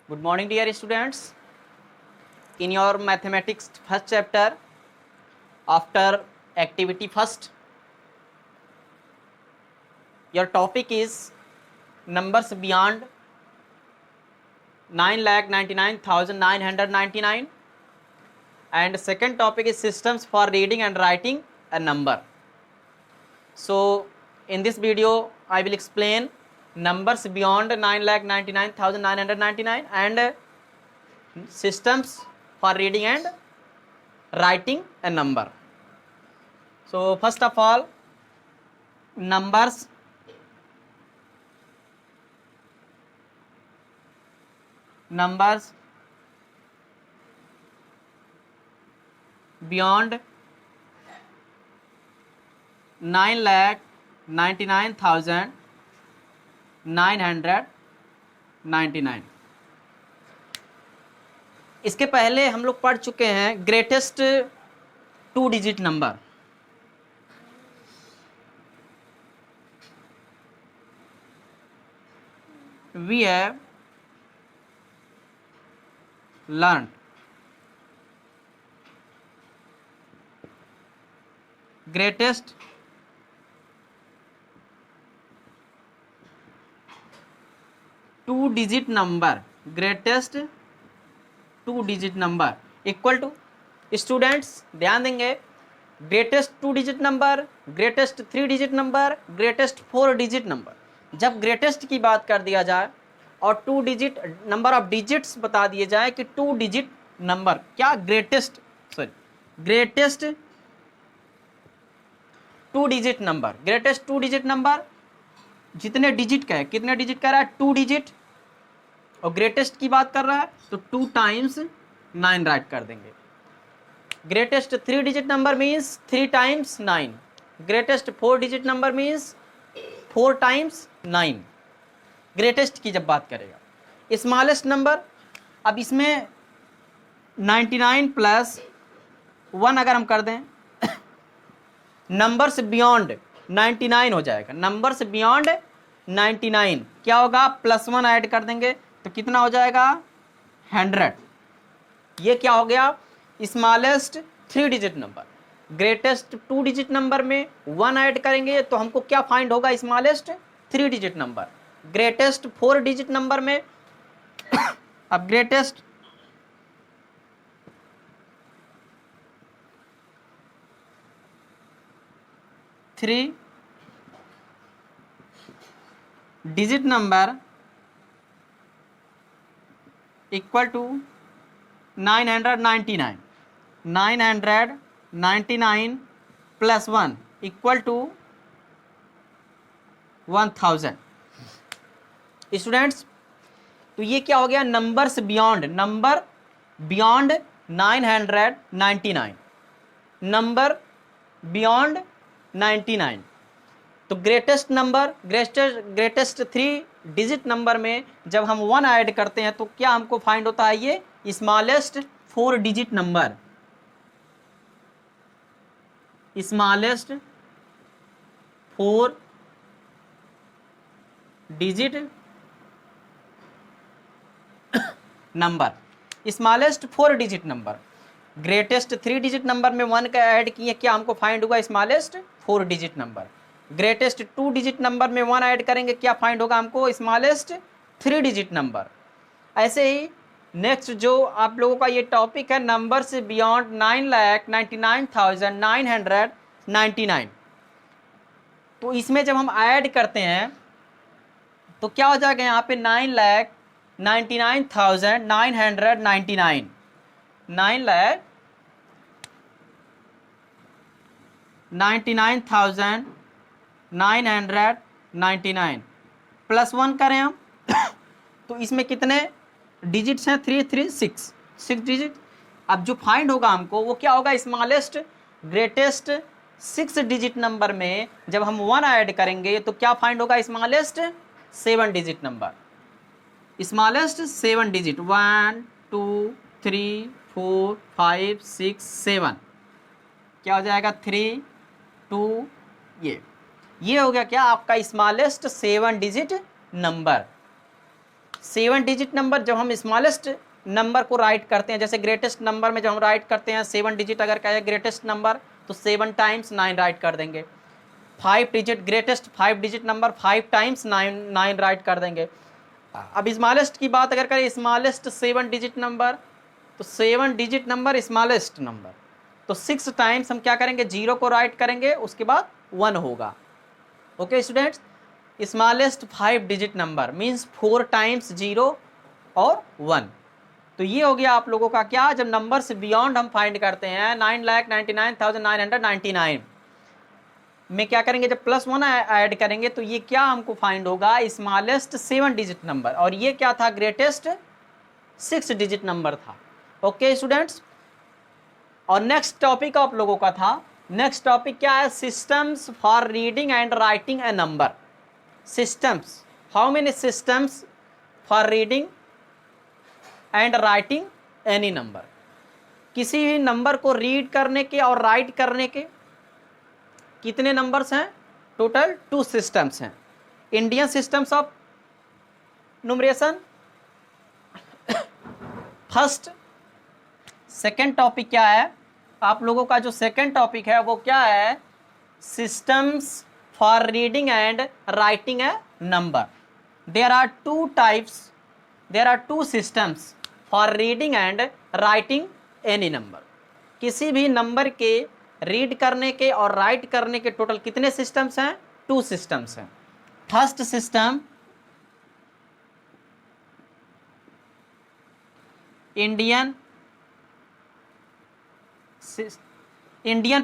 Good morning, dear students. In your mathematics first chapter, after activity first, your topic is numbers beyond 9,99,999, and second topic is systems for reading and writing a number. So in this video I will explain numbers beyond 9,99,999 and systems for reading and writing a number. So first of all, numbers beyond 9,99,999. इसके पहले हम लोग पढ़ चुके हैं greatest 2 digit number. We have learned greatest 2 digit number, greatest 2 digit number equal to, students ध्यान देंगे, greatest 2 digit number, greatest 3 digit number, greatest 4 digit number. जब ग्रेटेस्ट की बात कर दिया जाए और 2 डिजिट नंबर ऑफ डिजिट्स बता दिए जाए कि 2 डिजिट नंबर क्या greatest 2 digit number, greatest 2 digit number जितने डिजिट का है, कितने डिजिट का रहा है 2 डिजिट, और ग्रेटेस्ट की बात कर रहा है तो 2 टाइम्स 9 राइट कर देंगे. Greatest 3 digit number means 3 times 9, greatest 4 digit number means 4 times 9. Greatest की जब बात करेगा, स्मॉलेस्ट नंबर, अब इसमें 99 प्लस 1 अगर हम कर दें नंबर से बियॉन्ड 99 हो जाएगा. नंबर से बियॉन्ड 99 क्या होगा, प्लस 1 ऐड कर देंगे तो कितना हो जाएगा 100. ये क्या हो गया smallest 3 digit number. Greatest 2 digit number में 1 ऐड करेंगे तो हमको क्या फाइंड होगा smallest 3 digit number. Greatest 4 digit number में अब greatest 3 digit number equal to 999 plus 1 equal to 1000. Students तो ये क्या हो गया, नंबर से beyond, number beyond 999, number beyond 99. तो greatest number, greatest 3 digit number में जब हम 1 ऐड करते हैं तो क्या हमको फाइंड होता है, ये smallest 4 digit number, smallest 4 digit number, smallest 4 digit number. Greatest 3 digit number में 1 का ऐड किए, क्या हमको फाइंड होगा smallest 4 digit number. Greatest 2 digit number में 1 ऐड करेंगे, क्या फाइंड होगा हमको स्मॉलेस्ट 3 डिजिट नंबर. ऐसे ही नेक्स्ट जो आप लोगों का ये टॉपिक है नंबर से बियॉन्ड 9,99,999. तो इसमें जब हम ऐड करते हैं तो क्या हो जाएगा यहाँ पे 9,99,999, 9,99,999 प्लस 1 करें हम तो इसमें कितने डिजिट्स हैं, 6 डिजिट. अब जो फाइंड होगा हमको वो क्या होगा, स्मॉलेस्ट ग्रेटेस्ट 6 डिजिट नंबर में जब हम 1 ऐड करेंगे तो क्या फाइंड होगा smallest 7 digit number, smallest 7 digit 1 2 3 4 5 6 7 क्या हो जाएगा 3 2. ये हो गया क्या आपका smallest 7 digit number. 7 digit number जब हम स्मॉलेस्ट नंबर को राइट करते हैं, जैसे ग्रेटेस्ट नंबर में जब हम राइट करते हैं 7 डिजिट अगर कहे ग्रेटेस्ट नंबर तो 7 टाइम्स 9 राइट कर देंगे। 5 digit greatest 5 digit number 5 times 9 right कर देंगे। अब स्मॉलेस्ट की बात अगर करें, स्मॉलेस्ट 7 डिजिट नंबर, तो 7 डिजिट नंबर स्मॉलेस्ट नंबर, तो 6 टाइम्स हम क्या करेंगे, 0 को राइट करेंगे, उसके बाद 1 होगा। Okay students, smallest 5 digit number means 4 times 0 और 1। तो ये हो गया आप लोगों का क्या, जब नंबर से बियॉन्ड हम फाइंड करते हैं 9,99,999 में क्या करेंगे, जब +1 ऐड करेंगे तो ये क्या हमको फाइंड होगा, स्मॉलेस्ट 7 डिजिट नंबर, और ये क्या था, ग्रेटेस्ट 6 डिजिट नंबर था। ओके स्टूडेंट्स, और नेक्स्ट टॉपिक आप लोगों का था, नेक्स्ट टॉपिक क्या है, systems for reading and writing a number. Systems, how many systems for reading and writing any number. किसी भी नंबर को रीड करने के और राइट करने के कितने नंबर्स हैं, टोटल 2 सिस्टम्स हैं। Indian systems of numeration first. Second topic क्या है आप लोगों का, जो सेकेंड टॉपिक है वो क्या है, systems for reading and writing a number. There are 2 types, there are 2 systems for reading and writing any number. किसी भी नंबर के रीड करने के और राइट करने के टोटल कितने सिस्टम्स हैं, 2 सिस्टम्स हैं। First system Indian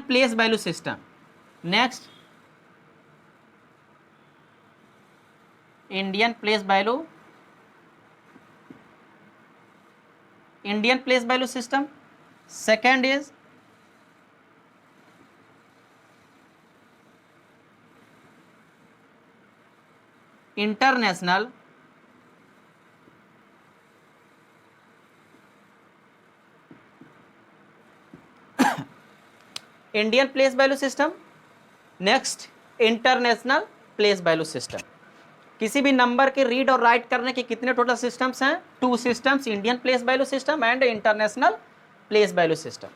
place value system. Next Indian place value system. Second is international Indian place value system. Next international place value system. किसी भी नंबर के रीड और राइट करने के कितने टोटल सिस्टम्स हैं, 2 systems, Indian place value system and international place value system.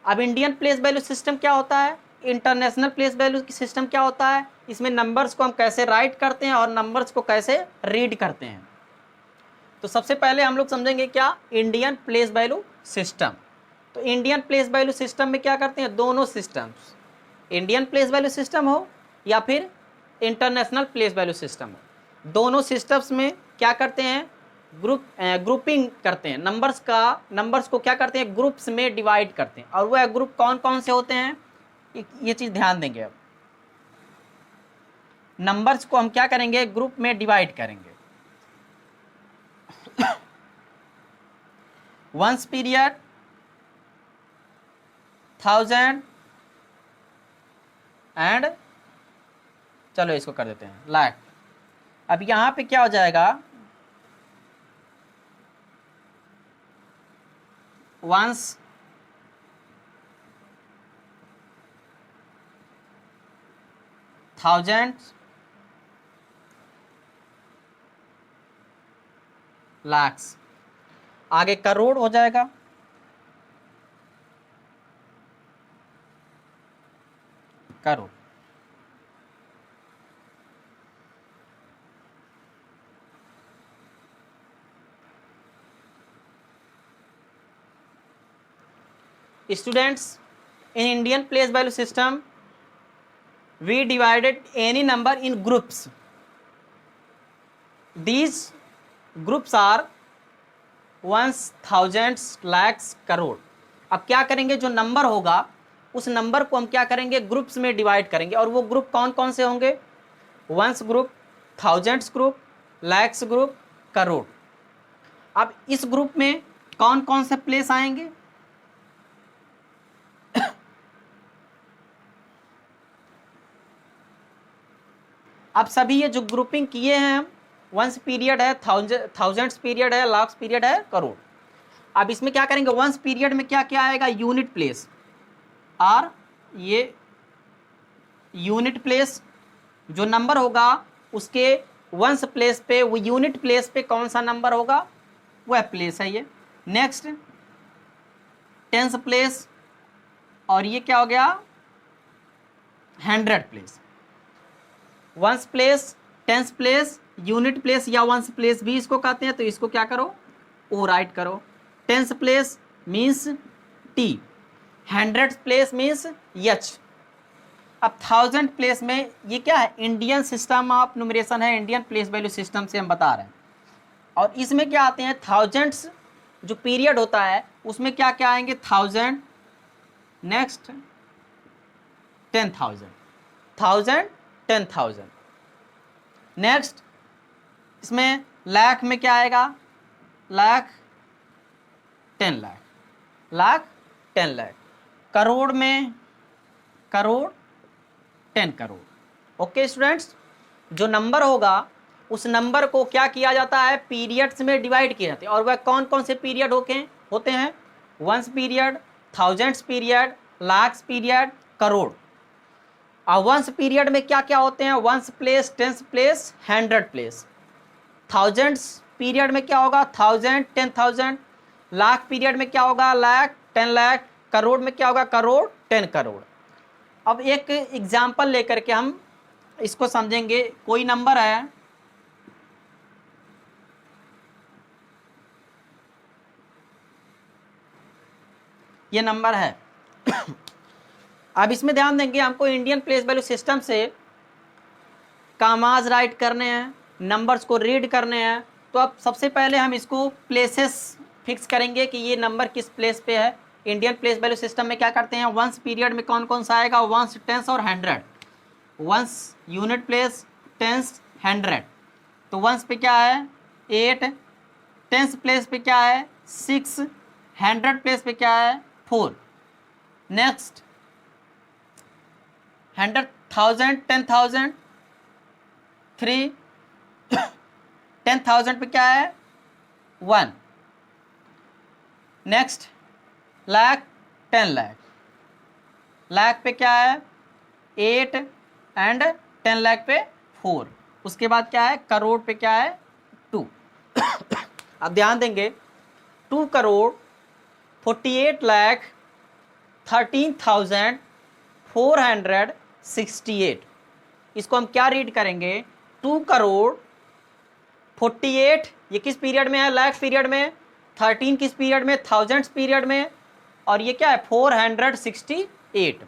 अब Indian place value system क्या होता है, इंटरनेशनल प्लेस वैल्यू सिस्टम क्या होता है, इसमें नंबर्स को हम कैसे राइट करते हैं और नंबर्स को कैसे रीड करते हैं। तो सबसे पहले हम लोग समझेंगे क्या, इंडियन प्लेस वैल्यू सिस्टम। तो इंडियन प्लेस वैल्यू सिस्टम में क्या करते हैं, दोनों systems, Indian place value system हो या फिर इंटरनेशनल प्लेस वैल्यू सिस्टम हो, दोनों सिस्टम्स में क्या करते हैं, ग्रुपिंग करते हैं, नंबर्स को क्या करते हैं, ग्रुप्स में डिवाइड करते हैं। और वह ग्रुप कौन कौन से होते हैं, ये चीज़ ध्यान देंगे। अब नंबर्स को हम क्या करेंगे, ग्रुप में डिवाइड करेंगे। वंस पीरियड, 1000 एंड चलो इसको कर देते हैं लाख। अब यहां पे क्या हो जाएगा, वंस, थाउजेंड, लाख्स, आगे करोड़ हो जाएगा, crore. Students, in Indian place value system, we divided any number in groups. These groups are ones, thousands, lakhs, crore. अब क्या करेंगे, जो नंबर होगा उस नंबर को हम क्या करेंगे, ग्रुप्स में डिवाइड करेंगे। और वो ग्रुप कौन कौन से होंगे, ones group, thousands group, lakhs group, crore. अब इस ग्रुप में कौन कौन से प्लेस आएंगे, अब सभी ये जो ग्रुपिंग किए हैं हम, वंस पीरियड है, थाउजेंड्स पीरियड है, लाख्स पीरियड है, करोड़। अब इसमें क्या करेंगे, वंस पीरियड में क्या क्या आएगा, यूनिट प्लेस, और ये यूनिट प्लेस जो नंबर होगा उसके वंस प्लेस पे, वो यूनिट प्लेस पे कौन सा नंबर होगा, वह प्लेस है ये। नेक्स्ट टेंस प्लेस, और ये क्या हो गया, 100 place. Ones place, tens place, unit place या वंस प्लेस भी इसको कहते हैं, तो इसको क्या करो, ओ राइट करो। Tens place means T, 100 place means H. अब 1000 प्लेस में ये क्या है, इंडियन सिस्टम ऑफ न्यूमरेशन है, इंडियन प्लेस वैल्यू सिस्टम से हम बता रहे हैं। और इसमें क्या आते हैं, थाउजेंड्स जो पीरियड होता है उसमें क्या क्या आएंगे, 1000, नेक्स्ट 10,000, 1000 10,000। नेक्स्ट इसमें लाख में क्या आएगा, लाख 10 लाख, लाख 10 लाख। करोड़ में करोड़ 10 करोड़। ओके स्टूडेंट्स, जो नंबर होगा उस नंबर को क्या किया जाता है, पीरियड्स में डिवाइड किया जाता है। और वह कौन कौन से पीरियड होते हैं, ones period, thousands period, lakhs period, crore. और वंस पीरियड में क्या क्या होते हैं, ones place, tens place, 100 place. Thousands period में क्या होगा, 1000 10,000। लाख पीरियड में क्या होगा, लाख 10 लाख। करोड़ में क्या होगा, करोड़ 10 करोड़। अब एक एग्जाम्पल लेकर के हम इसको समझेंगे। कोई नंबर है, ये नंबर है अब इसमें ध्यान देंगे, हमको इंडियन प्लेस वैल्यू सिस्टम से कामाज राइट करने हैं, नंबर्स को रीड करने हैं। तो अब सबसे पहले हम इसको प्लेसेस फिक्स करेंगे कि ये नंबर किस प्लेस पे है। इंडियन प्लेस वैल्यू सिस्टम में क्या करते हैं, वंस पीरियड में कौन कौन सा आएगा, वंस, टेंस और 100। Ones unit place, tens 100। तो वंस पे क्या है 8, टेंस प्लेस पे क्या है 6, 100 प्लेस पे क्या है 4। नेक्स्ट 100,000 10,000 3, 10,000 पे क्या है 1। नेक्स्ट लाख 10 लाख, लाख पे क्या है 8 एंड 10 लाख पे 4। उसके बाद क्या है, करोड़ पे क्या है 2। अब ध्यान देंगे, 2 करोड़ 48,13,468। इसको हम क्या रीड करेंगे, 2 करोड़ 48, ये किस पीरियड में है, लाख पीरियड में। 13 किस पीरियड में, थाउजेंड्स पीरियड में। और ये क्या है 468।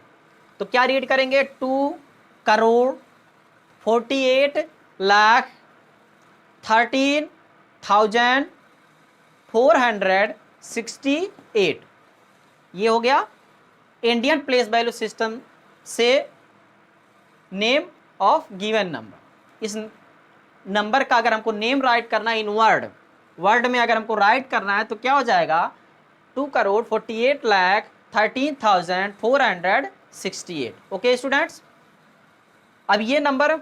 तो क्या रीड करेंगे, 2 करोड़ 48,13,468। ये हो गया इंडियन प्लेस वैल्यू सिस्टम से नेम ऑफ गिवन नंबर। इस नंबर का अगर हमको नेम राइट करना है इन वर्ड में अगर हमको राइट करना है तो क्या हो जाएगा, 2 करोड़ 48,13,468। ओके स्टूडेंट्स, अब ये नंबर,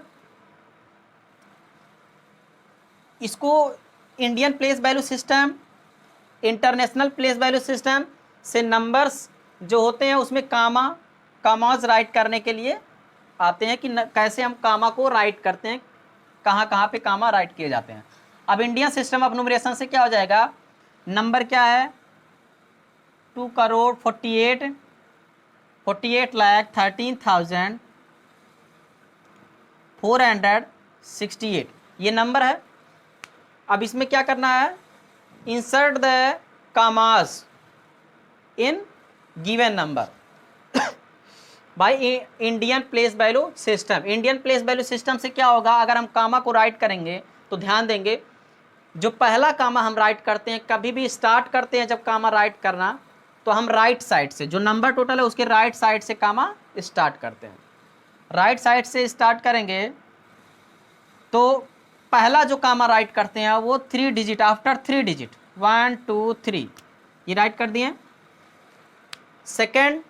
इसको Indian place value system, international place value system से नंबर्स जो होते हैं उसमें कामाज राइट करने के लिए आते हैं कि कैसे हम कामा को राइट करते हैं, कहाँ कहाँ पे कामा राइट किए जाते हैं। अब इंडियन सिस्टम ऑफ न्यूमरेशन से क्या हो जाएगा, नंबर क्या है 2 करोड़ 48,13,468 ये नंबर है। अब इसमें क्या करना है, इंसर्ट द कामास in given number by Indian place value system. Indian place value system से क्या होगा, अगर हम कामा को राइट करेंगे तो ध्यान देंगे, जो पहला कामा हम राइट करते हैं, कभी भी स्टार्ट करते हैं जब कामा राइट करना तो हम राइट साइड से, जो नंबर टोटल है उसके राइट साइड से कामा स्टार्ट करते हैं। राइट साइड से स्टार्ट करेंगे तो पहला जो कामा राइट करते हैं वो 3 डिजिट, आफ्टर 3 डिजिट 1 2 3 ये राइट कर दिए। सेकेंड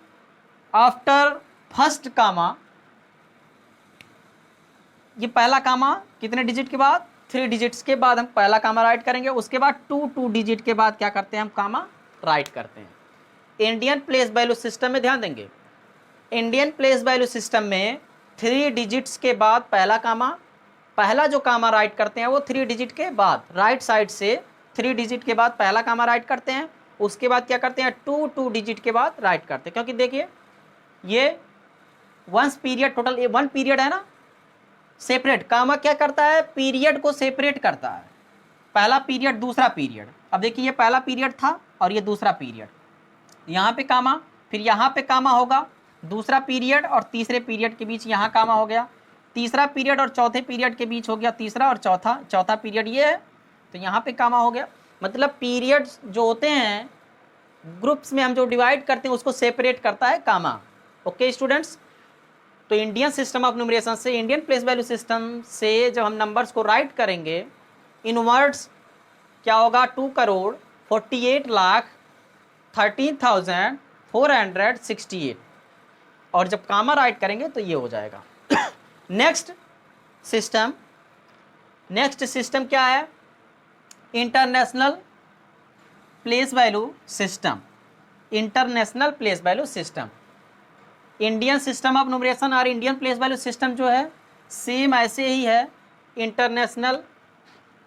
आफ्टर फर्स्ट कामा, ये पहला कामा कितने डिजिट के बाद, 3 डिजिट्स के बाद हम पहला कामा राइट करेंगे। उसके बाद 2 डिजिट के बाद क्या करते हैं, हम कामा राइट करते हैं। इंडियन प्लेस वैल्यू सिस्टम में ध्यान देंगे, इंडियन प्लेस वैल्यू सिस्टम में 3 डिजिट्स के बाद पहला कामा, पहला जो कामा राइट करते हैं वो 3 डिजिट के बाद, राइट साइड से 3 डिजिट के बाद पहला कामा राइट करते हैं, उसके बाद क्या करते हैं 2 डिजिट के बाद राइट करते हैं, क्योंकि देखिए ये वंस पीरियड, टोटल 1 पीरियड है ना, सेपरेट कामा क्या करता है, पीरियड को सेपरेट करता है, पहला पीरियड दूसरा पीरियड। अब देखिए ये पहला पीरियड था और ये दूसरा पीरियड, यहाँ पे कामा, फिर यहाँ पे कामा होगा, दूसरा पीरियड और तीसरे पीरियड के बीच यहाँ कामा हो गया, तीसरा पीरियड और चौथे पीरियड के बीच हो गया तीसरा और चौथा पीरियड ये है, तो यहाँ पे कामा हो गया। मतलब पीरियड जो होते हैं ग्रुप्स में हम जो डिवाइड करते हैं उसको सेपरेट करता है कामा। ओके स्टूडेंट्स, तो इंडियन सिस्टम ऑफ न्यूमरेशन से, इंडियन प्लेस वैल्यू सिस्टम से जब हम नंबर्स को राइट करेंगे इन वर्ड्स क्या होगा, 2,48,13,468, और जब कामा राइट करेंगे तो ये हो जाएगा। नेक्स्ट सिस्टम क्या है, international place value system. International place value system, Indian system of numeration और इंडियन प्लेस वैल्यू सिस्टम जो है सेम ऐसे ही है, इंटरनेशनल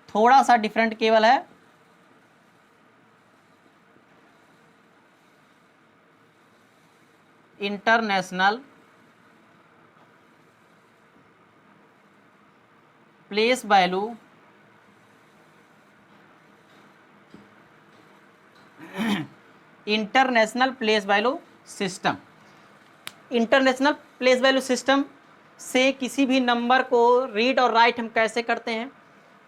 थोड़ा सा डिफरेंट केवल है। International place value international place value system, international place value system से किसी भी नंबर को रीड और राइट हम कैसे करते हैं,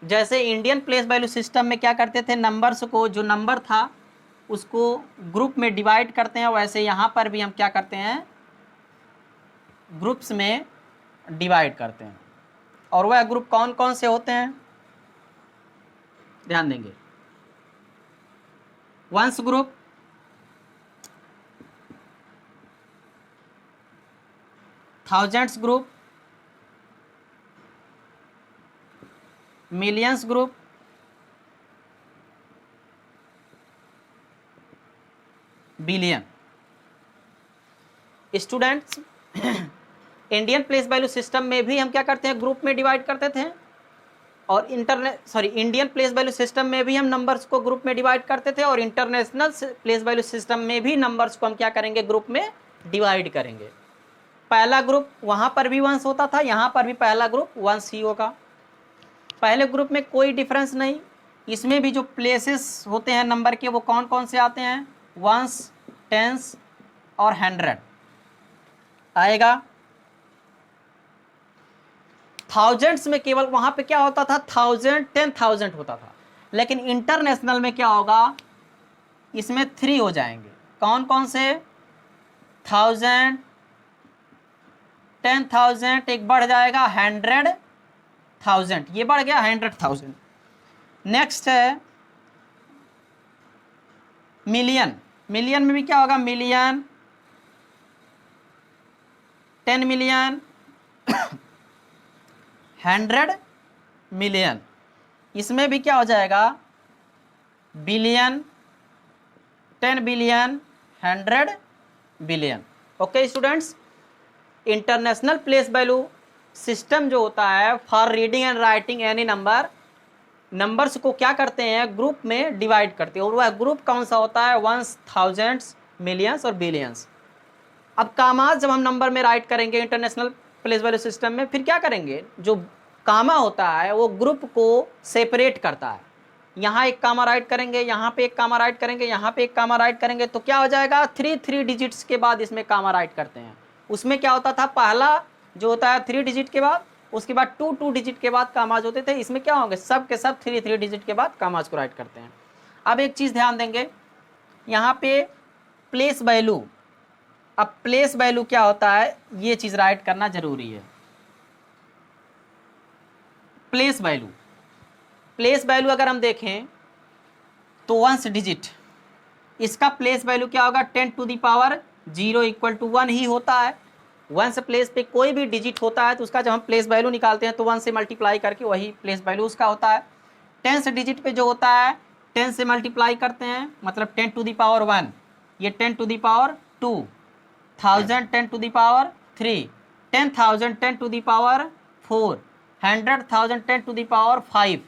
जैसे इंडियन प्लेस वैल्यू सिस्टम में क्या करते थे, नंबर्स को, जो नंबर था उसको ग्रुप में डिवाइड करते हैं, वैसे यहाँ पर भी हम क्या करते हैं ग्रुप्स में डिवाइड करते हैं। और वह ग्रुप कौन कौन से होते हैं, ध्यान देंगे, ones group, thousands group, millions group, billion. Students Indian place value system में भी हम क्या करते हैं ग्रुप में डिवाइड करते थे, और इंडियन प्लेस वैल्यू सिस्टम में भी हम नंबर्स को ग्रुप में डिवाइड करते थे, और इंटरनेशनल प्लेस वैल्यू सिस्टम में भी नंबर्स को हम क्या करेंगे ग्रुप में डिवाइड करेंगे। पहला ग्रुप वहाँ पर भी वंस होता था, यहाँ पर भी पहला ग्रुप वंस ही होगा। पहले ग्रुप में कोई डिफरेंस नहीं, इसमें भी जो प्लेसेस होते हैं नंबर के वो कौन कौन से आते हैं, वंस, टेंस और 100 आएगा। थाउजेंड्स में केवल वहाँ पे क्या होता था, 1000, 10,000 होता था, लेकिन इंटरनेशनल में क्या होगा, इसमें 3 हो जाएंगे। कौन कौन से, 1000, 10,000, एक बढ़ जाएगा 100,000, ये बढ़ गया 100,000। नेक्स्ट है मिलियन, मिलियन में भी क्या होगा, मिलियन, 10 मिलियन, 100 मिलियन, इसमें भी क्या हो जाएगा, billion, 10 billion, 100 billion. Okay students, international place value system जो होता है for reading and writing any number, numbers को क्या करते हैं ग्रुप में डिवाइड करते हैं, और वह ग्रुप कौन सा होता है, वंस, थाउजेंड्स, मिलियंस और बिलियंस। अब कामाज जब हम नंबर में राइट करेंगे इंटरनेशनल प्लेस वैल्यू सिस्टम में, फिर क्या करेंगे, जो कामा होता है वो ग्रुप को सेपरेट करता है, यहाँ एक कामा राइट करेंगे, यहाँ पे एक कामा राइट करेंगे, यहाँ पे एक कामा राइट करेंगे, तो क्या हो जाएगा 3 डिजिट्स के बाद इसमें कामा राइट करते हैं। उसमें क्या होता था, पहला जो होता है 3 डिजिट के बाद, उसके बाद 2 डिजिट के बाद कामाज होते थे, इसमें क्या होंगे सब के सब 3 डिजिट के बाद कामाज को राइट करते हैं। अब एक चीज़ ध्यान देंगे, यहाँ पे प्लेस वैल्यू, अब प्लेस वैल्यू क्या होता है ये चीज़ राइट करना जरूरी है। प्लेस वैल्यू, प्लेस वैल्यू अगर हम देखें तो वंस डिजिट, इसका प्लेस वैल्यू क्या होगा, 10 to the power 0 equal to 1 ही होता है। वंस प्लेस पे कोई भी डिजिट होता है तो उसका जब हम प्लेस वैल्यू निकालते हैं तो 1 से मल्टीप्लाई करके वही प्लेस वैल्यू उसका होता है। 10 डिजिट पे जो होता है 10 से मल्टीप्लाई करते हैं, मतलब 10 टू द पावर 1, ये 10 to the power 2, 1000 10 to the power 3, 10,000 10 to the power 4, 100,000 10 to the power 5,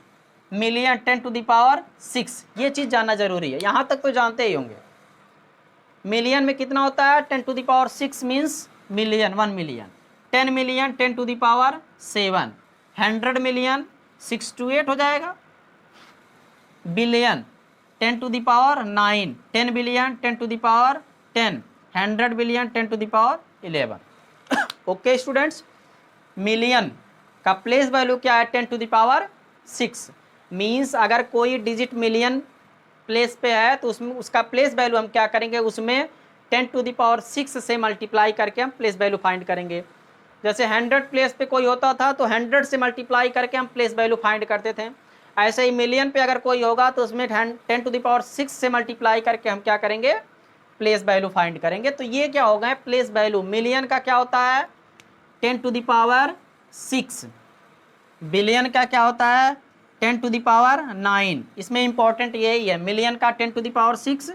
million 10 to the power 6। ये चीज़ जानना जरूरी है, यहाँ तक तो जानते ही होंगे। मिलियन में कितना होता है? 10 to the power 6 means million, 1 million. 10 million 10 to the power 7, 100 million 6 to 8 हो जाएगा। Billion 10 to the power 9, 10 billion 10 to the power 10, 100 billion 10 to the power 11। Okay students, million का प्लेस वैल्यू क्या है? 10 टू द पावर 6। मीन्स अगर कोई digit million place पे है तो उसमें उसका प्लेस वैल्यू हम क्या करेंगे? उसमें 10 टू द पावर 6 से मल्टीप्लाई करके हम प्लेस वैल्यू फाइंड करेंगे। जैसे 100 प्लेस पे कोई होता था तो 100 से मल्टीप्लाई करके हम प्लेस वैल्यू फाइंड करते थे। ऐसे ही मिलियन पे अगर कोई होगा तो उसमें 10 टू द पावर 6 से मल्टीप्लाई करके हम क्या करेंगे? प्लेस वैल्यू फाइंड करेंगे। तो ये क्या होगा? Place value. मिलियन का क्या होता है? 10 टू द पावर 6। बिलियन का क्या होता है? 10 टू द पावर 9। इसमें इंपॉर्टेंट यही है, मिलियन का 10 टू द पावर 6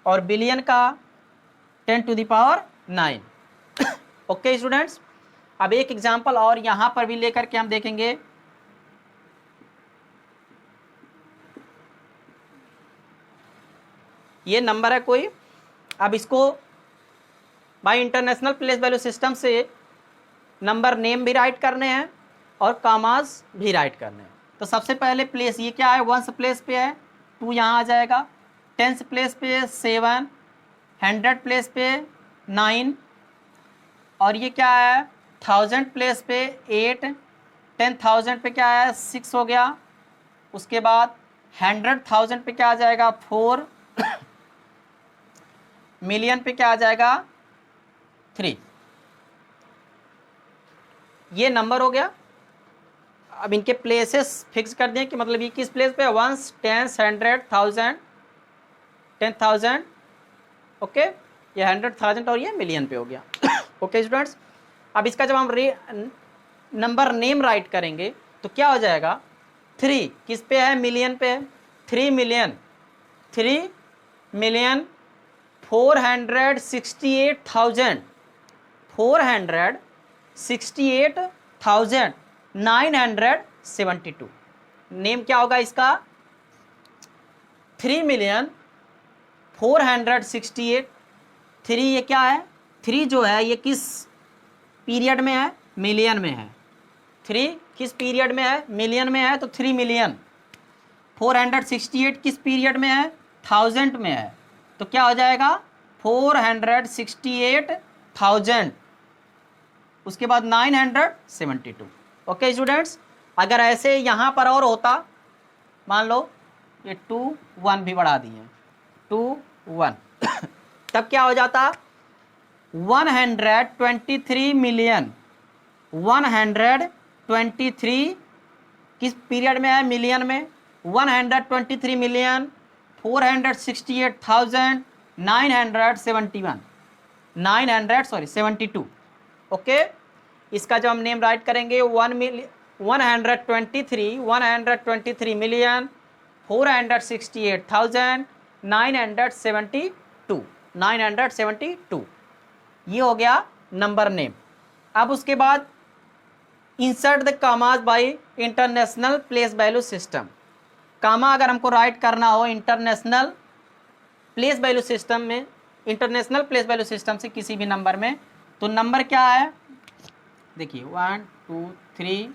और बिलियन का 10 to the power 9। Okay students, अब एक एग्जांपल और यहाँ पर भी लेकर के हम देखेंगे। ये नंबर है कोई, अब इसको bye international place value system से नंबर नेम भी राइट करने हैं और कामाज भी राइट करने हैं। तो सबसे पहले प्लेस ये क्या है? 1 प्लेस पे है 2 यहाँ आ जाएगा, 10 प्लेस पे 7, 100 प्लेस पे 9 और ये क्या है? 1000 प्लेस पे 8, 10,000 पे क्या है? 6 हो गया। उसके बाद 100,000 पे क्या आ जाएगा? 4, मिलियन पे क्या आ जाएगा? 3। ये नंबर हो गया। अब इनके प्लेसेस फिक्स कर दें कि मतलब ये किस प्लेस पे? 1, 10, 100, 1000, 10,000। ओके, ये 100,000 और ये मिलियन पे हो गया। ओके स्टूडेंट्स, अब इसका जब हम नंबर नेम राइट करेंगे तो क्या हो जाएगा? 3 किस पे है? मिलियन पे है। 3 मिलियन 468,000 468,972। नेम क्या होगा इसका? 3,468,000। 3 ये क्या है? 3 जो है ये किस पीरियड में है? मिलियन में है। 3 किस पीरियड में है? मिलियन में है, तो 3 मिलियन। 468 किस पीरियड में है? 1000 में है, तो क्या हो जाएगा? 468,000। उसके बाद 972। ओके स्टूडेंट्स, अगर ऐसे यहाँ पर और होता, मान लो ये 2 1 भी बढ़ा दिए, 2 1 तब क्या हो जाता? 123 मिलियन। 123 किस पीरियड में है? मिलियन में। 123 मिलियन 468,971 972। ओके, इसका जब हम नेम राइट करेंगे 123 मिलियन 468,972 ये हो गया नंबर नेम। अब उसके बाद insert the commas by international place value system. Comma अगर हमको राइट करना हो इंटरनेशनल प्लेस वैल्यू सिस्टम में, इंटरनेशनल प्लेस वैल्यू सिस्टम से किसी भी नंबर में, तो नंबर क्या है? देखिए 1 2 3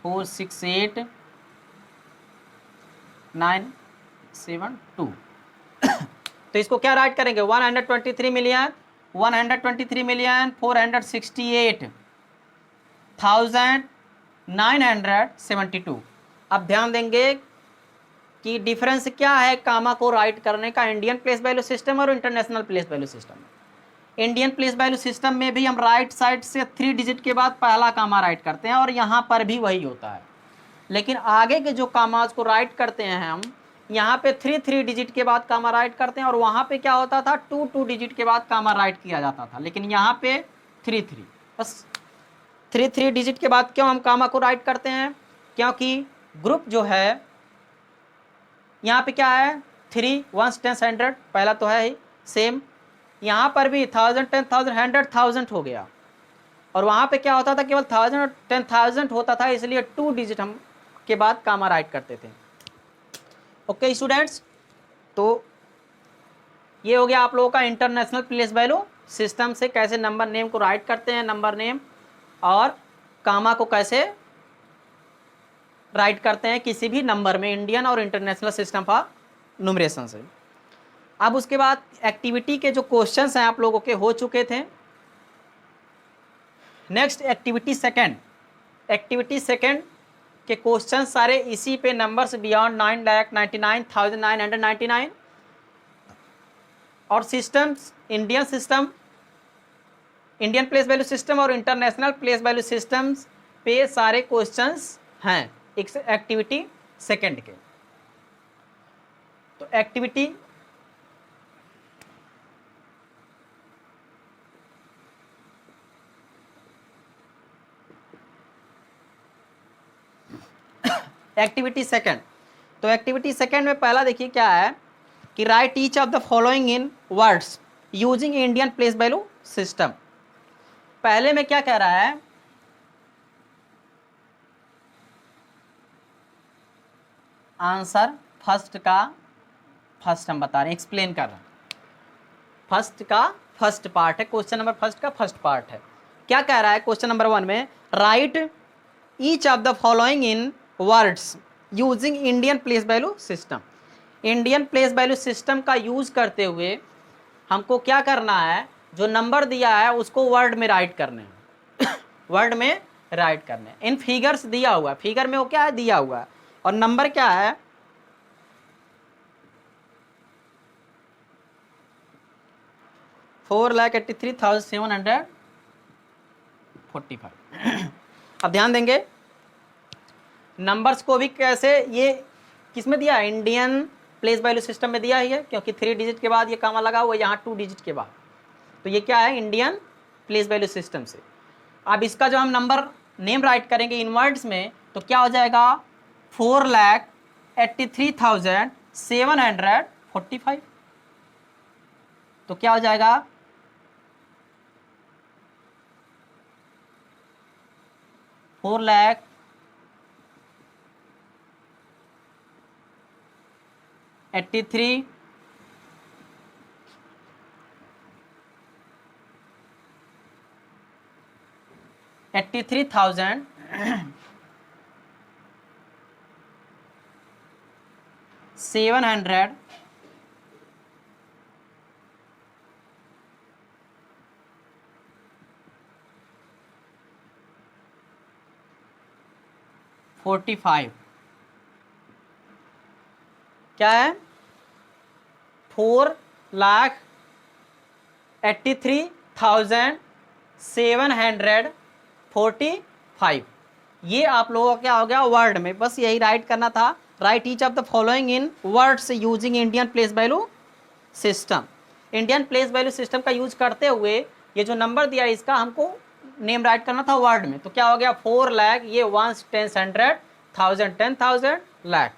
4 6 8 9 7 2 तो इसको क्या राइट करेंगे? 123 मिलियन 468,972। अब ध्यान देंगे कि डिफरेंस क्या है कामा को राइट करने का इंडियन प्लेस वैल्यू सिस्टम और इंटरनेशनल प्लेस वैल्यू सिस्टम में। इंडियन प्लेस वैल्यू सिस्टम में भी हम राइट साइड से 3 डिजिट के बाद पहला कामा राइट करते हैं और यहाँ पर भी वही होता है, लेकिन आगे के जो कामाज को राइट करते हैं हम यहाँ पे 3 डिजिट के बाद कामा राइट करते हैं और वहाँ पे क्या होता था? 2 डिजिट के बाद कामा राइट किया जाता था, लेकिन यहाँ पे 3 बस 3 डिजिट के बाद क्यों हम कामा को राइट करते हैं? क्योंकि ग्रुप जो है यहाँ पे क्या है? 3 1 10 100 पहला तो है ही, सेम यहाँ पर भी 1000 10,000 100,000 हो गया। और वहाँ पे क्या होता था, केवल 1000 और 10,000 होता था, इसलिए 2 डिजिट हम के बाद कामा राइट करते थे। ओके स्टूडेंट्स, तो ये हो गया आप लोगों का इंटरनेशनल प्लेस वैल्यू सिस्टम से कैसे नंबर नेम को राइट करते हैं, नंबर नेम और कामा को कैसे राइट करते हैं किसी भी नंबर में, इंडियन और इंटरनेशनल सिस्टम फॉर न्यूमरेशन से। अब उसके बाद एक्टिविटी के जो क्वेश्चंस हैं आप लोगों के हो चुके थे। Next activity second, activity second के क्वेश्चन सारे इसी पे, नंबर्स बियॉन्ड 9,99,999 और systems, Indian system, Indian place value system और इंटरनेशनल प्लेस वैल्यू सिस्टम्स पे सारे क्वेश्चंस हैं एक्टिविटी सेकंड के। तो एक्टिविटी सेकंड, तो एक्टिविटी सेकंड में पहला देखिए क्या है कि right each of the following in words using Indian place value system. पहले में क्या कह रहा है, आंसर फर्स्ट का फर्स्ट हम बता रहे हैं, एक्सप्लेन कर रहे हैं। फर्स्ट का फर्स्ट पार्ट है, क्वेश्चन नंबर फर्स्ट का फर्स्ट पार्ट है। क्या कह रहा है क्वेश्चन नंबर 1 में, right each of the following in words using Indian place value system. Indian place value system का यूज करते हुए हमको क्या करना है, जो नंबर दिया है उसको वर्ड में राइट करने हैं वर्ड में राइट करने हैं। इन फिगर्स दिया हुआ है, फिगर में वो क्या है दिया हुआ है, और नंबर क्या है 4,83,745। अब ध्यान देंगे नंबर्स को भी कैसे, ये किस में दिया है, इंडियन प्लेस वैल्यू सिस्टम में दिया ही है, क्योंकि 3 डिजिट के बाद ये कामा लगा हुआ है, यहाँ 2 डिजिट के बाद, तो ये क्या है इंडियन प्लेस वैल्यू सिस्टम से। अब इसका जो हम नंबर नेम राइट करेंगे इन वर्ड्स में, तो क्या हो जाएगा 4,83,745। तो क्या हो जाएगा 4,83,745 क्या है 4,83,745। ये आप लोगों का क्या हो गया वर्ड में, बस यही राइट करना था। Right each of the following in words using Indian place value system. Indian place value system का यूज करते हुए ये जो नंबर दिया इसका हमको नेम राइट करना था वर्ड में। तो क्या हो गया 4 लाख, ये 1 10 100 1000 10,000 लाख,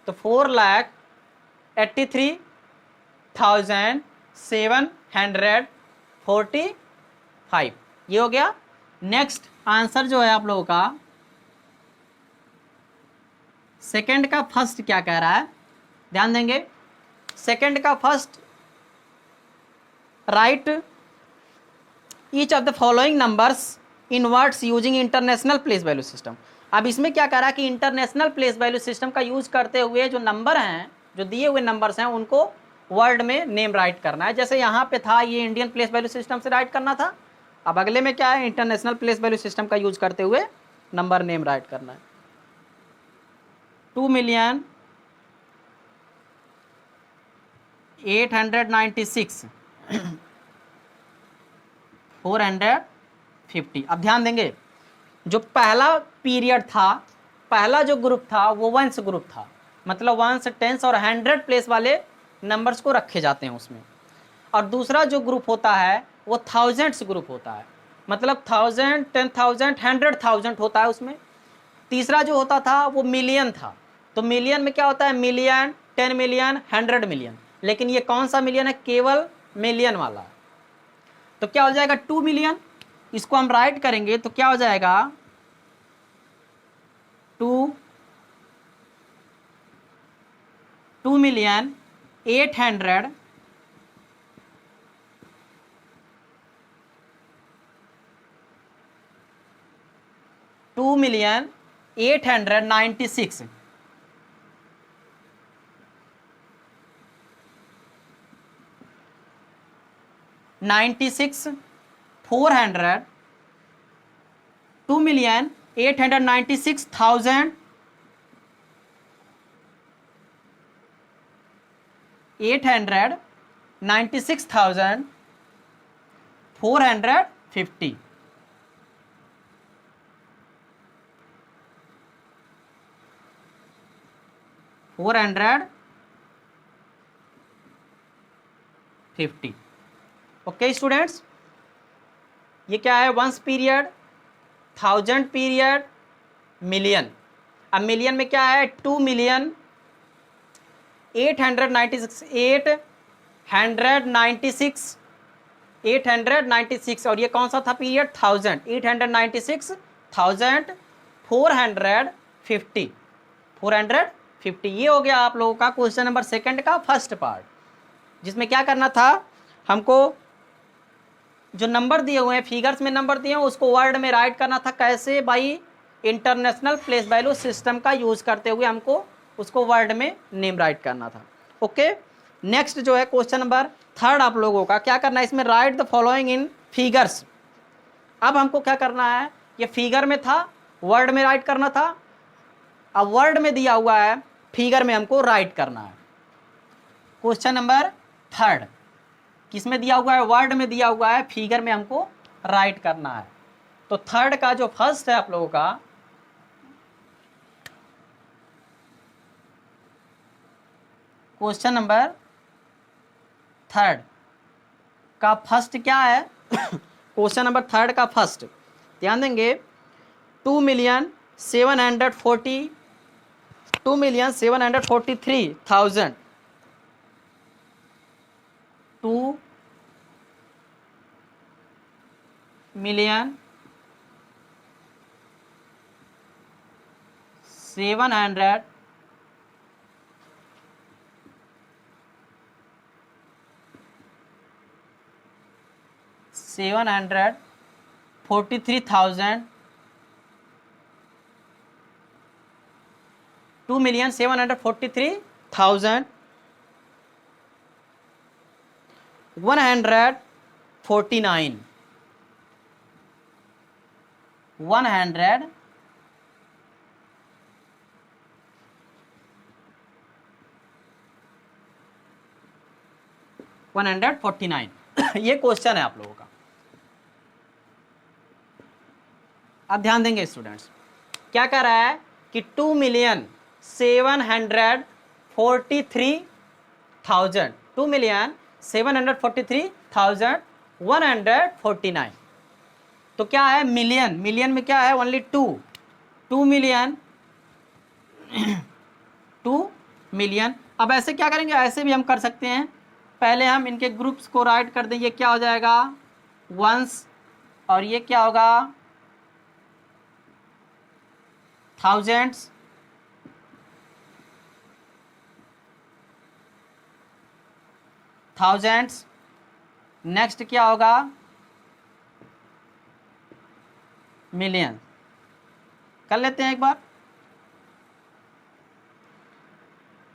तो 4,83,745 ये हो गया। नेक्स्ट आंसर जो है आप लोगों का सेकंड का फर्स्ट क्या कह रहा है, ध्यान देंगे। सेकंड का first, right each of the following numbers in words using international place value system. अब इसमें क्या कह रहा है कि इंटरनेशनल प्लेस वैल्यू सिस्टम का यूज करते हुए जो नंबर हैं, जो दिए हुए नंबर्स हैं, उनको वर्ड में नेम राइट करना है। जैसे यहाँ पे था ये इंडियन प्लेस वैल्यू सिस्टम से राइट करना था, अब अगले में क्या है इंटरनेशनल प्लेस वैल्यू सिस्टम का यूज करते हुए नंबर नेम राइट करना है। 2,896,450। अब ध्यान देंगे जो पहला पीरियड था, पहला जो ग्रुप था वो वंस ग्रुप था, मतलब 1 10 और 100 प्लेस वाले नंबर्स को रखे जाते हैं उसमें। और दूसरा जो ग्रुप होता है वो थाउजेंड्स ग्रुप होता है, मतलब 1000 10,000 100,000 होता है उसमें। तीसरा जो होता था वो मिलियन था, तो मिलियन में क्या होता है मिलियन 10 मिलियन 100 मिलियन, लेकिन ये कौन सा मिलियन है केवल मिलियन वाला। तो क्या हो जाएगा 2 मिलियन, इसको हम राइट करेंगे तो क्या हो जाएगा 2,800,000 2,896 400 2,896,000 896,450 450। ओके स्टूडेंट्स, ये क्या है, वंस पीरियड, 1000 पीरियड, मिलियन। अब मिलियन में क्या है 2,896,896 और ये कौन सा था पीरियड 1000, 896,450 ये हो गया आप लोगों का क्वेश्चन नंबर सेकंड का फर्स्ट पार्ट, जिसमें क्या करना था हमको, जो नंबर दिए हुए हैं फिगर्स में नंबर दिए हैं उसको वर्ड में राइट करना था। कैसे भाई, इंटरनेशनल प्लेस वैल्यू सिस्टम का यूज करते हुए हमको उसको वर्ड में नेम राइट करना था। ओके, नेक्स्ट जो है क्वेश्चन नंबर थर्ड आप लोगों का क्या करना है, इसमें right the following in figures. अब हमको क्या करना है, ये फिगर में था वर्ड में राइट करना था, अब वर्ड में दिया हुआ है फिगर में हमको राइट करना है। क्वेश्चन नंबर थर्ड किस में दिया हुआ है, वर्ड में दिया हुआ है, फिगर में हमको राइट करना है। तो थर्ड का जो फर्स्ट है आप लोगों का, क्वेश्चन नंबर थर्ड का फर्स्ट क्या है क्वेश्चन नंबर थर्ड का फर्स्ट ध्यान देंगे, 2,743,000 149 ये क्वेश्चन है आप लोगों का। अब ध्यान देंगे स्टूडेंट्स, क्या कर रहा है कि 2,743,149 तो क्या है मिलियन, मिलियन में क्या है ओनली 2 मिलियन 2 मिलियन। अब ऐसे क्या करेंगे, ऐसे भी हम कर सकते हैं, पहले हम इनके ग्रुप्स को राइट कर दें, ये क्या हो जाएगा वंस और ये क्या होगा थाउजेंड्स, नेक्स्ट क्या होगा मिलियन। कर लेते हैं एक बार,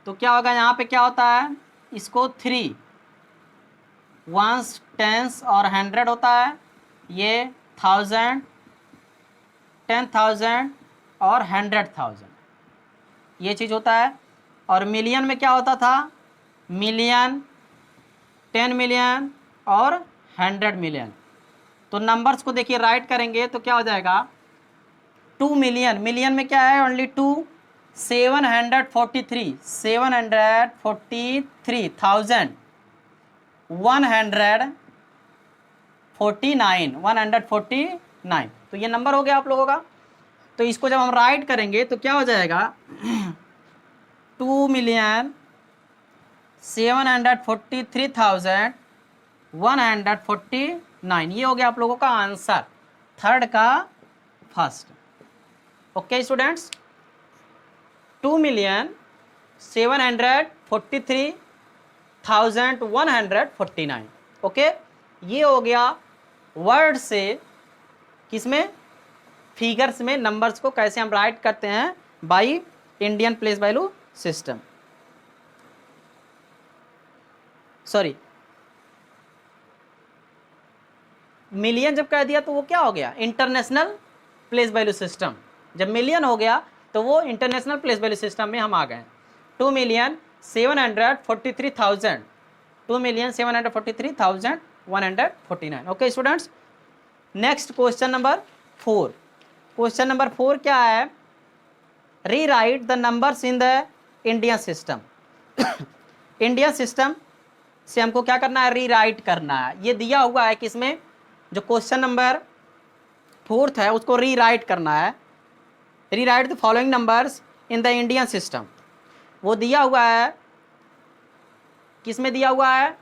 तो क्या होगा यहाँ पे क्या होता है, इसको 3 वंस टेंस और 100 होता है, ये 1000 10,000 और 100,000 ये चीज़ होता है। और मिलियन में क्या होता था, मिलियन 10 मिलियन और 100 मिलियन। तो नंबर्स को देखिए राइट करेंगे तो क्या हो जाएगा 2 मिलियन, मिलियन में क्या है ओनली 2, 743 149 149 तो ये नंबर हो गया आप लोगों का। तो इसको जब हम राइट करेंगे तो क्या हो जाएगा 2,743,149 ये हो गया आप लोगों का आंसर। थर्ड का फर्स्ट। Okay students, 2,743,149। ओके, ये हो गया वर्ड से किसमें, फिगर्स में नंबर्स को कैसे हम राइट करते हैं by Indian place value system. Sorry, million जब कह दिया तो वो क्या हो गया, इंटरनेशनल प्लेस वैल्यू सिस्टम। जब मिलियन हो गया तो वो इंटरनेशनल प्लेस वैल्यू सिस्टम में हम आ गए। 2,743,000, 2,743,149। Okay students, next question number 4। Question number 4 क्या है, rewrite the numbers in the Indian system. Indian system से हमको क्या करना है, रीराइट करना है। ये दिया हुआ है किसमें, जो क्वेश्चन नंबर 4 है उसको रीराइट करना है। Rewrite the following numbers in the Indian system, वो दिया हुआ है किसमें दिया हुआ है,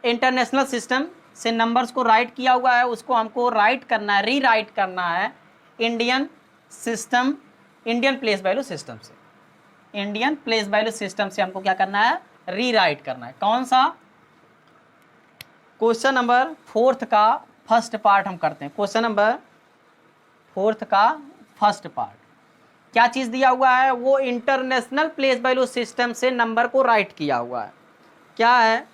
इंटरनेशनल सिस्टम से नंबर्स को राइट किया हुआ है, उसको हमको राइट करना है, रीराइट करना है Indian system, Indian place value system से। इंडियन प्लेस वैल्यू सिस्टम से हमको क्या करना है, रीराइट करना है। कौन सा, क्वेश्चन नंबर 4 का फर्स्ट पार्ट हम करते हैं। क्वेश्चन नंबर 4 का फर्स्ट पार्ट क्या चीज़ दिया हुआ है, वो इंटरनेशनल प्लेस वैल्यू सिस्टम से नंबर को राइट किया हुआ है। क्या है,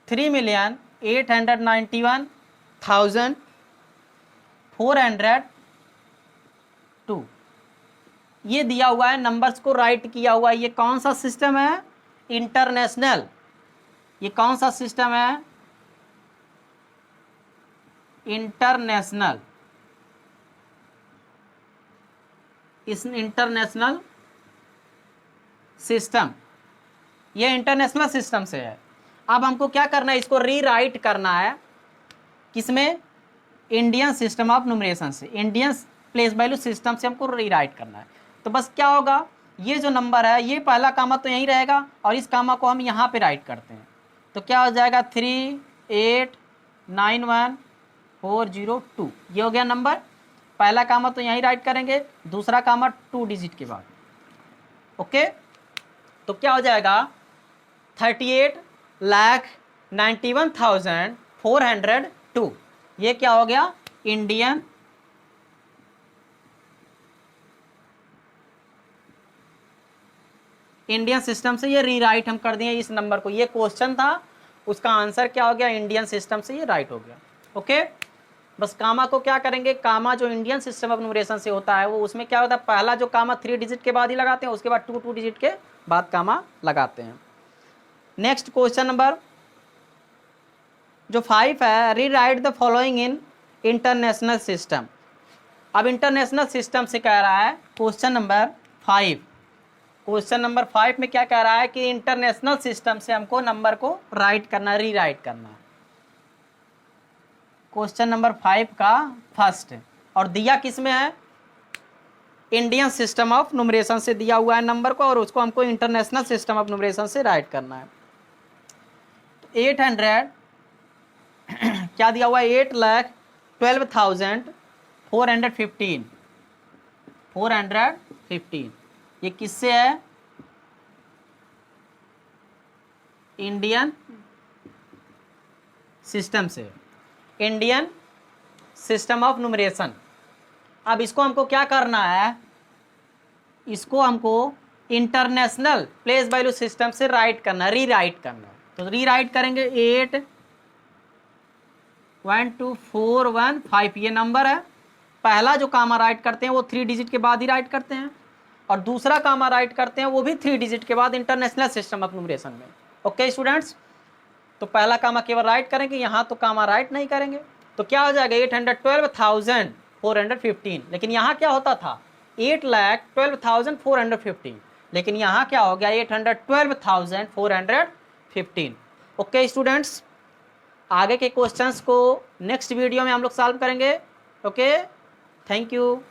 3,891,402 ये दिया हुआ है, नंबर्स को राइट किया हुआ है। ये कौन सा सिस्टम है, इंटरनेशनल। ये कौन सा सिस्टम है, इंटरनेशनल। इस इंटरनेशनल सिस्टम, ये इंटरनेशनल सिस्टम से है। अब हमको क्या करना है, इसको रीराइट करना है किसमें, इंडियन सिस्टम ऑफ न्यूमरेशन से, इंडियन प्लेस वैल्यू सिस्टम से हमको रीराइट करना है। तो बस क्या होगा, ये जो नंबर है ये पहला कामा तो यहीं रहेगा और इस कामा को हम यहाँ पे राइट करते हैं। तो क्या हो जाएगा, 3,891,402 ये हो गया नंबर। पहला कामा तो यहीं राइट करेंगे, दूसरा कामा 2 डिजिट के बाद। ओके, तो क्या हो जाएगा, 38,91,402 ये क्या हो गया, इंडियन सिस्टम से ये रीराइट हम कर दिए इस नंबर को। ये क्वेश्चन था, उसका आंसर क्या हो गया, इंडियन सिस्टम से ये राइट हो गया। ओके, बस कामा को क्या करेंगे, कामा जो इंडियन सिस्टम ऑफ न्यूमरेशन से होता है वो उसमें क्या होता है, पहला जो कामा 3 डिजिट के बाद ही लगाते हैं, उसके बाद 2 डिजिट के बाद कामा लगाते हैं। नेक्स्ट क्वेश्चन नंबर जो 5 है, rewrite the following in international system. अब इंटरनेशनल सिस्टम से कह रहा है क्वेश्चन नंबर 5। क्वेश्चन नंबर 5 में क्या कह रहा है कि इंटरनेशनल सिस्टम से हमको नंबर को राइट करना, रीराइट करना है। क्वेश्चन नंबर 5 का फर्स्ट, और दिया किस में है, इंडियन सिस्टम ऑफ न्यूमरेशन से दिया हुआ है नंबर को, और उसको हमको इंटरनेशनल सिस्टम ऑफ न्यूमरेशन से राइट करना है। तो 800 क्या दिया हुआ है, 8,12,415 ये किससे है, इंडियन सिस्टम से, इंडियन सिस्टम ऑफ न्यूमरेशन। अब इसको हमको क्या करना है, इसको हमको इंटरनेशनल प्लेस वैल्यू सिस्टम से राइट करना, रीराइट करना। तो रीराइट करेंगे 8,1,2,4,1,5 ये नंबर है। पहला जो कामा राइट करते हैं वो 3 डिजिट के बाद ही राइट करते हैं, और दूसरा कामा राइट करते हैं वो भी 3 डिजिट के बाद इंटरनेशनल सिस्टम ऑफ न्यूमरेशन में। ओके स्टूडेंट्स, तो पहला कामा केवल राइट करेंगे, यहाँ तो कामा राइट नहीं करेंगे। तो क्या हो जाएगा, 812,415, लेकिन यहाँ क्या होता था, 8,12,415, लेकिन यहाँ क्या हो गया, 812,415। ओके स्टूडेंट्स, आगे के क्वेश्चंस को नेक्स्ट वीडियो में हम लोग सॉल्व करेंगे। Okay, thank you.